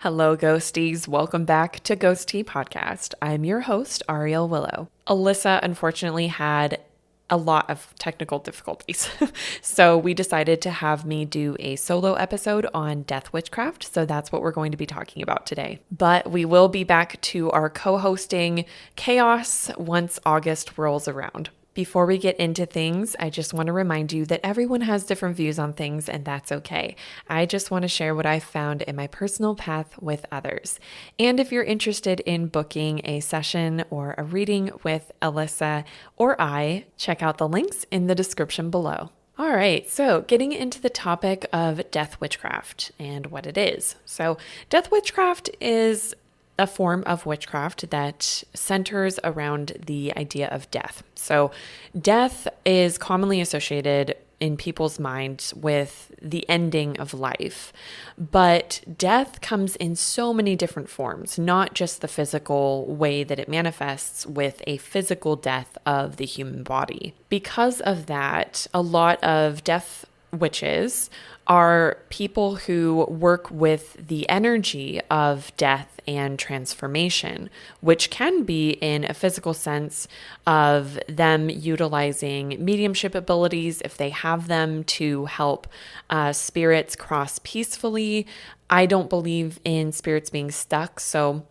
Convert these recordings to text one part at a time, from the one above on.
Hello, ghosties. Welcome back to Ghost Tea Podcast. I'm your host, Ariel Willow. Alyssa unfortunately had a lot of technical difficulties. So we decided to have me do a solo episode on Death Witchcraft. So that's what we're going to be talking about today. But we will be back to our co-hosting chaos once August rolls around. Before we get into things, I just want to remind you that everyone has different views on things, and that's okay. I just want to share what I found in my personal path with others. And if you're interested in booking a session or a reading with Alyssa or I, check out the links in the description below. All right, so getting into the topic of Death Witchcraft and what it is. So, Death Witchcraft is a form of witchcraft that centers around the idea of death. So, death is commonly associated in people's minds with the ending of life. But death comes in so many different forms, not just the physical way that it manifests with a physical death of the human body. Because of that, a lot of death witches are people who work with the energy of death and transformation, which can be in a physical sense of them utilizing mediumship abilities if they have them to help spirits cross peacefully. I don't believe in spirits being stuck, so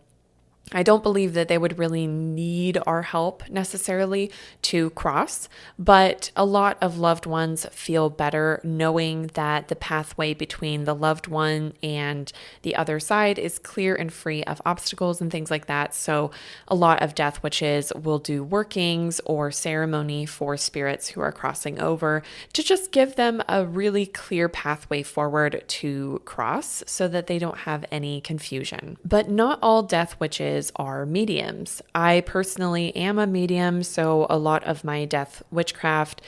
I don't believe that they would really need our help necessarily to cross, but a lot of loved ones feel better knowing that the pathway between the loved one and the other side is clear and free of obstacles and things like that. So a lot of death witches will do workings or ceremony for spirits who are crossing over to just give them a really clear pathway forward to cross so that they don't have any confusion. But not all death witches are mediums. I personally am a medium, so a lot of my death witchcraft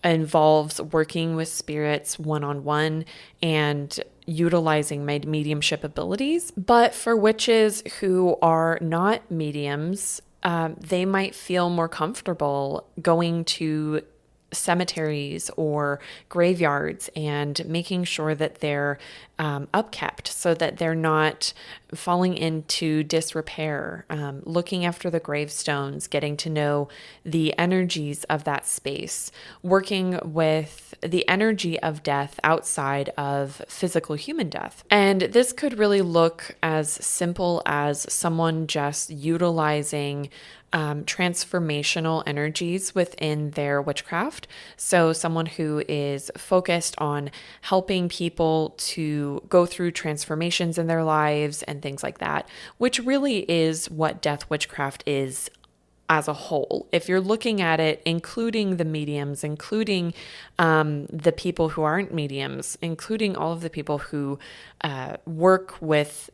involves working with spirits one-on-one and utilizing my mediumship abilities. But for witches who are not mediums, they might feel more comfortable going to cemeteries or graveyards and making sure that they're upkept so that they're not falling into disrepair, looking after the gravestones, getting to know the energies of that space, working with the energy of death outside of physical human death. And this could really look as simple as someone just utilizing transformational energies within their witchcraft. So someone who is focused on helping people to go through transformations in their lives and things like that, which really is what death witchcraft is as a whole. If you're looking at it, including the mediums, including the people who aren't mediums, including all of the people who work within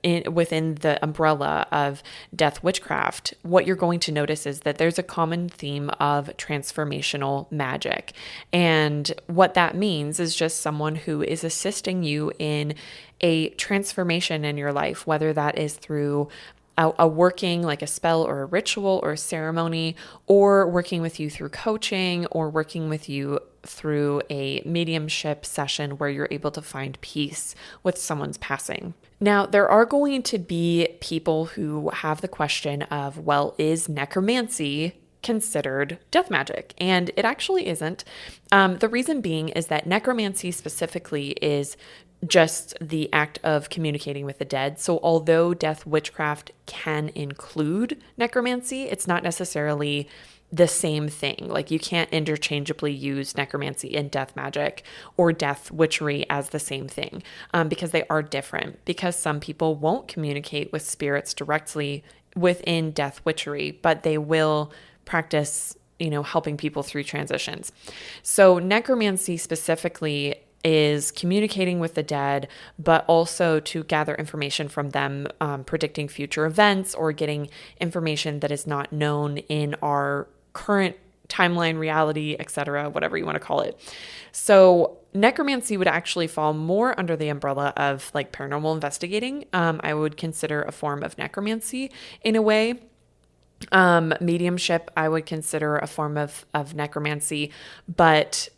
the umbrella of death witchcraft, what you're going to notice is that there's a common theme of transformational magic. And what that means is just someone who is assisting you in a transformation in your life, whether that is through a working like a spell or a ritual or a ceremony, or working with you through coaching, or working with you through a mediumship session where you're able to find peace with someone's passing. Now, there are going to be people who have the question of, well, is necromancy considered death magic? And it actually isn't. The reason being is that necromancy specifically is just the act of communicating with the dead. So although death witchcraft can include necromancy, it's not necessarily the same thing. Like you can't interchangeably use necromancy and death magic or death witchery as the same thing because they are different. Because some people won't communicate with spirits directly within death witchery, but they will practice, helping people through transitions. So necromancy specifically is communicating with the dead, but also to gather information from them, predicting future events or getting information that is not known in our current timeline, reality, etc., whatever you want to call it. So necromancy would actually fall more under the umbrella of like paranormal investigating. I would consider a form of necromancy in a way. Mediumship, I would consider a form of necromancy, but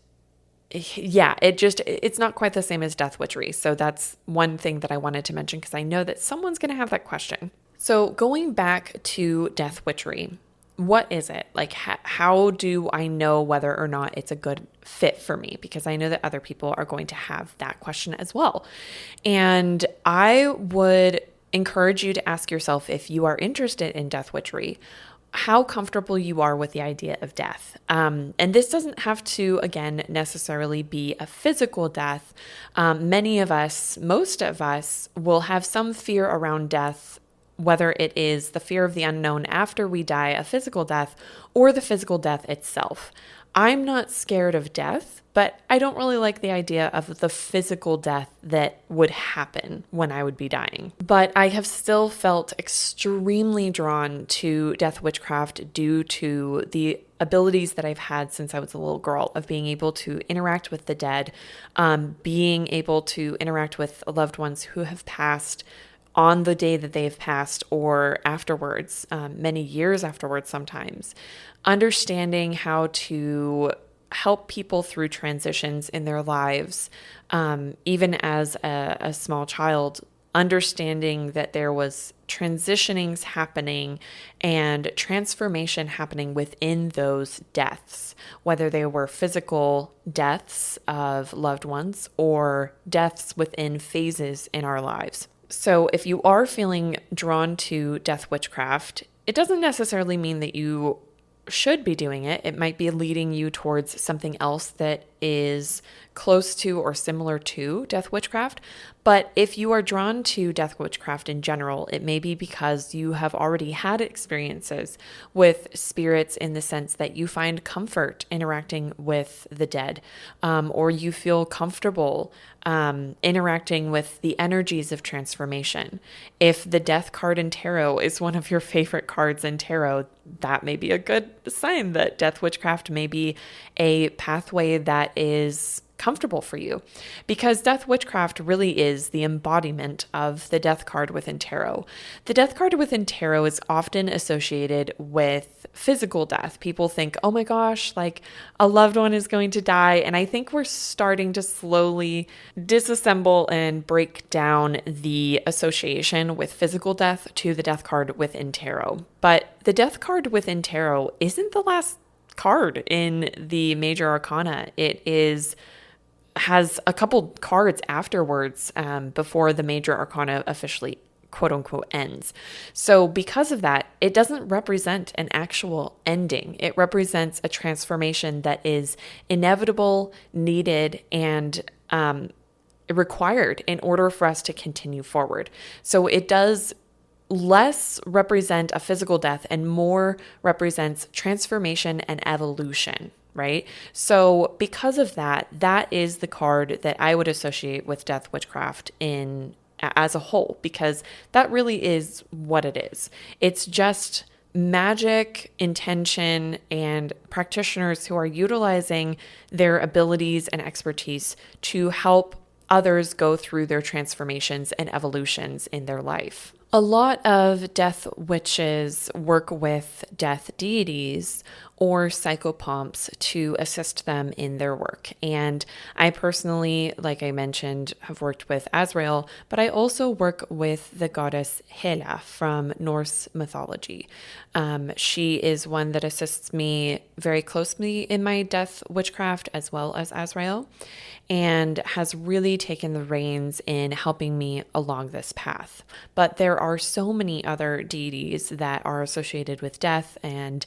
yeah, it's not quite the same as Death Witchery. So that's one thing that I wanted to mention because I know that someone's going to have that question. So going back to Death Witchery, what is it? Like, how do I know whether or not it's a good fit for me? Because I know that other people are going to have that question as well. And I would encourage you to ask yourself, if you are interested in Death Witchery, how comfortable you are with the idea of death. And this doesn't have to, again, necessarily be a physical death. Many of us, most of us, will have some fear around death, whether it is the fear of the unknown after we die, a physical death, or the physical death itself. I'm not scared of death, but I don't really like the idea of the physical death that would happen when I would be dying. But I have still felt extremely drawn to Death Witchcraft due to the abilities that I've had since I was a little girl of being able to interact with the dead, being able to interact with loved ones who have passed on the day that they've passed or afterwards, many years afterwards sometimes, understanding how to help people through transitions in their lives, even as a small child, understanding that there was transitionings happening and transformation happening within those deaths, whether they were physical deaths of loved ones or deaths within phases in our lives. So if you are feeling drawn to Death Witchcraft, it doesn't necessarily mean that you should be doing it. It might be leading you towards something else that is close to or similar to Death Witchcraft. But if you are drawn to Death Witchcraft in general, it may be because you have already had experiences with spirits in the sense that you find comfort interacting with the dead, or you feel comfortable interacting with the energies of transformation. If the Death card in tarot is one of your favorite cards in tarot, that may be a good sign that Death Witchcraft may be a pathway that is comfortable for you, because Death Witchcraft really is the embodiment of the Death card within tarot. The Death card within tarot is often associated with physical death. People think, oh my gosh, like a loved one is going to die. And I think we're starting to slowly disassemble and break down the association with physical death to the Death card within tarot. But the Death card within tarot isn't the last card in the major arcana. It has a couple cards afterwards, before the major arcana officially quote unquote ends. So because of that, it doesn't represent an actual ending. It represents a transformation that is inevitable, needed, and required in order for us to continue forward. So it does less represent a physical death and more represents transformation and evolution, right? So because of that, that is the card that I would associate with Death Witchcraft as a whole, because that really is what it is. It's just magic, intention, and practitioners who are utilizing their abilities and expertise to help others go through their transformations and evolutions in their life. A lot of death witches work with death deities or psychopomps to assist them in their work. And I personally, like I mentioned, have worked with Azrael, but I also work with the goddess Hela from Norse mythology. She is one that assists me very closely in my death witchcraft as well as Azrael, and has really taken the reins in helping me along this path. But there are so many other deities that are associated with death and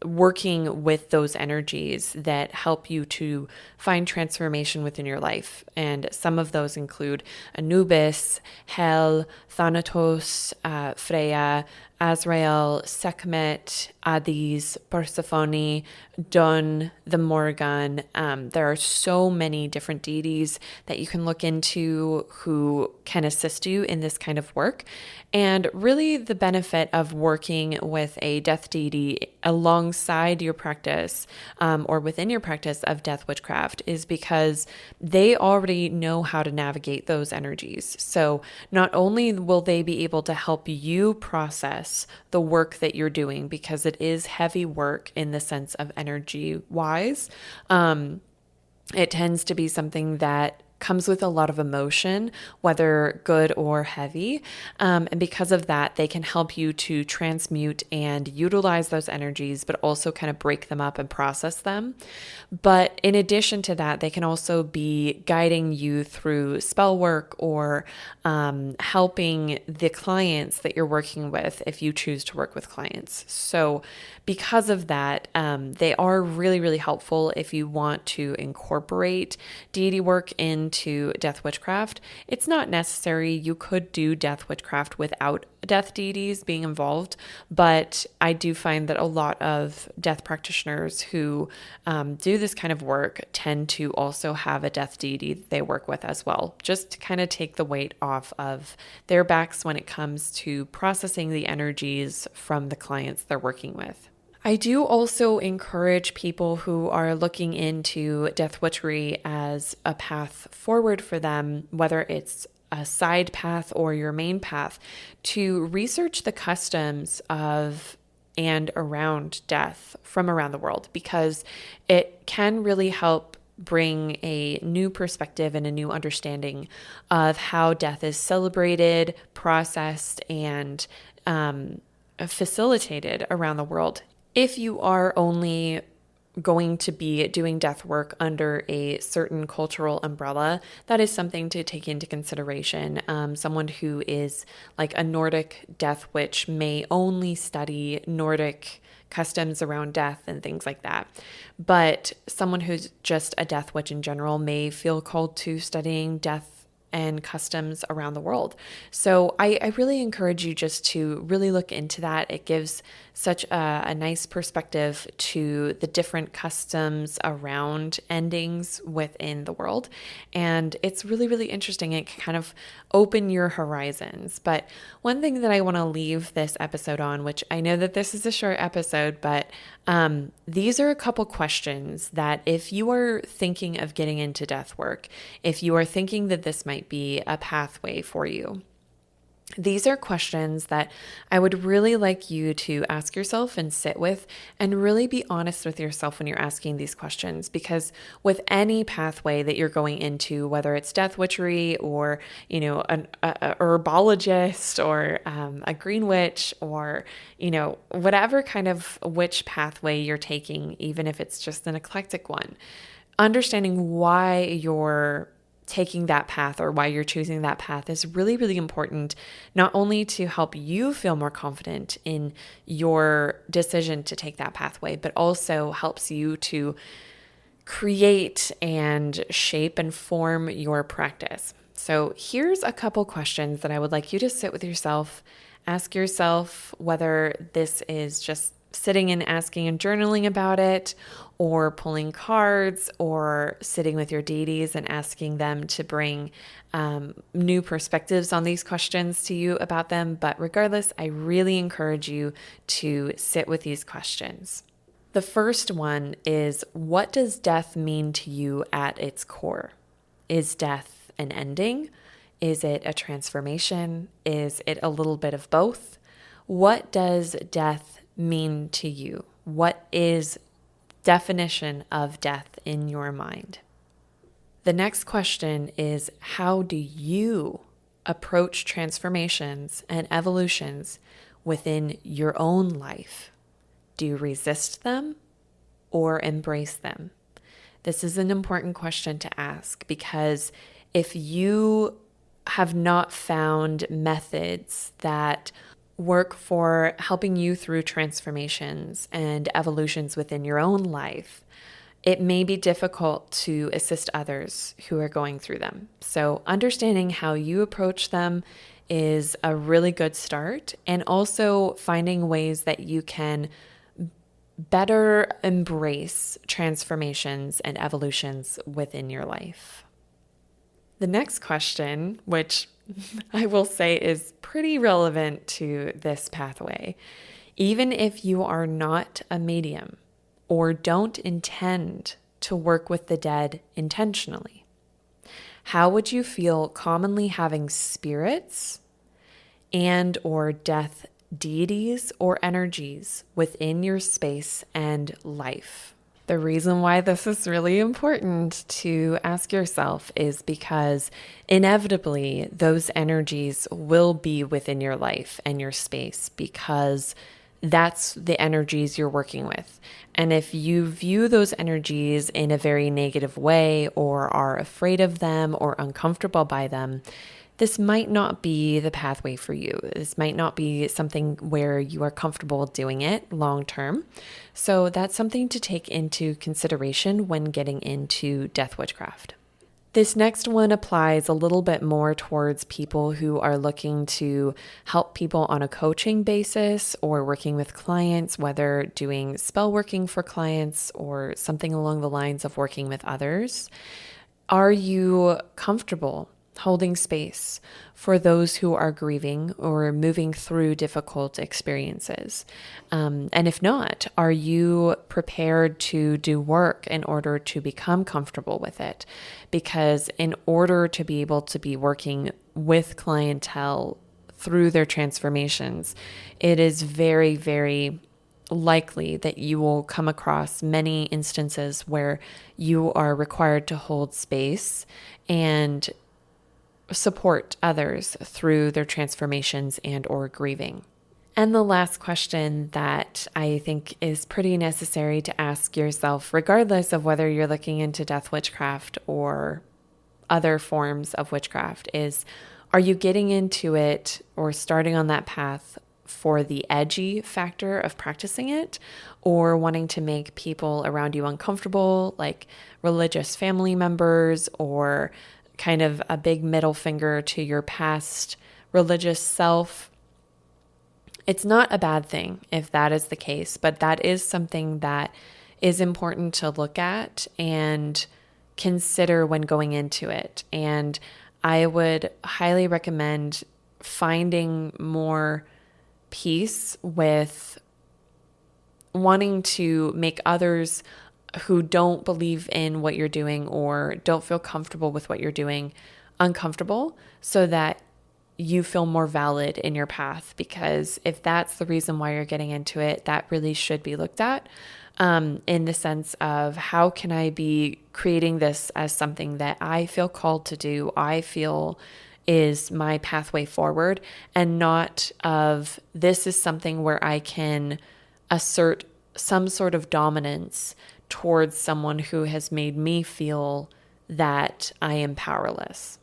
working with those energies that help you to find transformation within your life. And some of those include Anubis, Hel, Thanatos, Freya, Azrael, Sekhmet, Hades, Persephone, Dun, the Morgan. There are so many different deities that you can look into who can assist you in this kind of work. And really the benefit of working with a death deity alongside your practice, or within your practice of death witchcraft, is because they already know how to navigate those energies. So not only will they be able to help you process the work that you're doing, because it is heavy work in the sense of energy wise, It tends to be something that comes with a lot of emotion, whether good or heavy. And because of that, they can help you to transmute and utilize those energies, but also kind of break them up and process them. But in addition to that, they can also be guiding you through spell work or helping the clients that you're working with if you choose to work with clients. So because of that, they are really, really helpful if you want to incorporate deity work into Death Witchcraft. It's not necessary. You could do Death Witchcraft without death deities being involved, but I do find that a lot of death practitioners who do this kind of work tend to also have a death deity that they work with as well, just to kind of take the weight off of their backs when it comes to processing the energies from the clients they're working with. I do also encourage people who are looking into Death Witchery as a path forward for them, whether it's a side path or your main path, to research the customs of and around death from around the world, because it can really help bring a new perspective and a new understanding of how death is celebrated, processed, and facilitated around the world. If you are only going to be doing death work under a certain cultural umbrella, that is something to take into consideration. Someone who is like a Nordic death witch may only study Nordic customs around death and things like that. But someone who's just a death witch in general may feel called to studying death and customs around the world. So I really encourage you just to really look into that. It gives such a nice perspective to the different customs around endings within the world. And it's really, really interesting. It can kind of open your horizons. But one thing that I want to leave this episode on, which I know that this is a short episode, but these are a couple questions that if you are thinking of getting into death work, if you are thinking that this might be a pathway for you, these are questions that I would really like you to ask yourself and sit with and really be honest with yourself when you're asking these questions. Because with any pathway that you're going into, whether it's death witchery or, a herbologist or a green witch or, whatever kind of witch pathway you're taking, even if it's just an eclectic one, understanding why you're taking that path or why you're choosing that path is really, really important, not only to help you feel more confident in your decision to take that pathway, but also helps you to create and shape and form your practice. So here's a couple questions that I would like you to sit with yourself, ask yourself whether this is just sitting and asking and journaling about it, or pulling cards, or sitting with your deities and asking them to bring new perspectives on these questions to you about them. But regardless, I really encourage you to sit with these questions. The first one is, what does death mean to you at its core? Is death an ending? Is it a transformation? Is it a little bit of both? What does death mean to you? What is definition of death in your mind? The next question is, how do you approach transformations and evolutions within your own life? Do you resist them or embrace them? This is an important question to ask, because if you have not found methods that work for helping you through transformations and evolutions within your own life, it may be difficult to assist others who are going through them. So understanding how you approach them is a really good start, and also finding ways that you can better embrace transformations and evolutions within your life. The next question, which I will say is pretty relevant to this pathway, even if you are not a medium or don't intend to work with the dead intentionally, how would you feel commonly having spirits and or death deities or energies within your space and life? The reason why this is really important to ask yourself is because inevitably those energies will be within your life and your space because that's the energies you're working with. And if you view those energies in a very negative way or are afraid of them or uncomfortable by them, this might not be the pathway for you. This might not be something where you are comfortable doing it long term. So that's something to take into consideration when getting into Death Witchcraft. This next one applies a little bit more towards people who are looking to help people on a coaching basis or working with clients, whether doing spell working for clients or something along the lines of working with others. Are you comfortable holding space for those who are grieving or moving through difficult experiences? And if not, are you prepared to do work in order to become comfortable with it? Because in order to be able to be working with clientele through their transformations, it is very, very likely that you will come across many instances where you are required to hold space and support others through their transformations and or grieving. And the last question that I think is pretty necessary to ask yourself, regardless of whether you're looking into Death Witchcraft or other forms of witchcraft, is, are you getting into it or starting on that path for the edgy factor of practicing it, or wanting to make people around you uncomfortable, like religious family members, or kind of a big middle finger to your past religious self? It's not a bad thing if that is the case, but that is something that is important to look at and consider when going into it. And I would highly recommend finding more peace with wanting to make others who don't believe in what you're doing or don't feel comfortable with what you're doing uncomfortable, so that you feel more valid in your path. Because if that's the reason why you're getting into it, that really should be looked at in the sense of, how can I be creating this as something that I feel called to do, I feel is my pathway forward, and not of, this is something where I can assert some sort of dominance towards someone who has made me feel that I am powerless.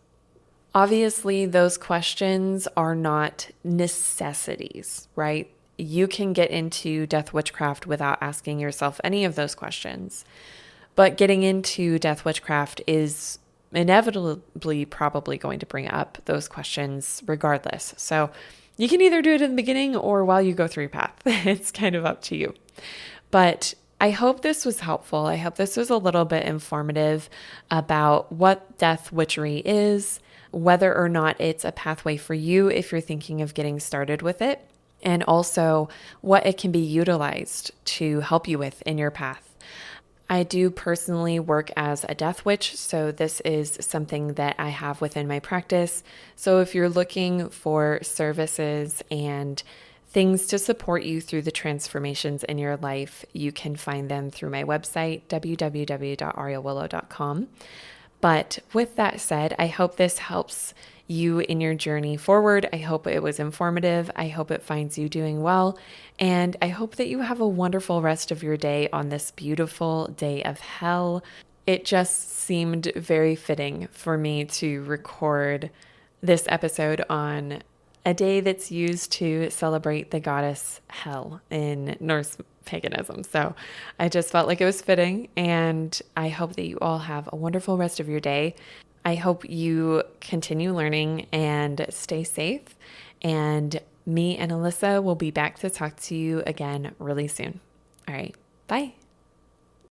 Obviously, those questions are not necessities, right? You can get into Death Witchcraft without asking yourself any of those questions. But getting into Death Witchcraft is inevitably probably going to bring up those questions regardless. So you can either do it in the beginning or while you go through your path. It's kind of up to you. But I hope this was helpful. I hope this was a little bit informative about what Death Witchery is, whether or not it's a pathway for you if you're thinking of getting started with it, and also what it can be utilized to help you with in your path. I do personally work as a death witch, so this is something that I have within my practice. So if you're looking for services and things to support you through the transformations in your life, you can find them through my website, www.arielwillow.com. But with that said, I hope this helps you in your journey forward. I hope it was informative. I hope it finds you doing well. And I hope that you have a wonderful rest of your day on this beautiful day of hell. It just seemed very fitting for me to record this episode on a day that's used to celebrate the goddess Hel in Norse paganism. So I just felt like it was fitting, and I hope that you all have a wonderful rest of your day. I hope you continue learning and stay safe, and me and Alyssa will be back to talk to you again really soon. All right, bye.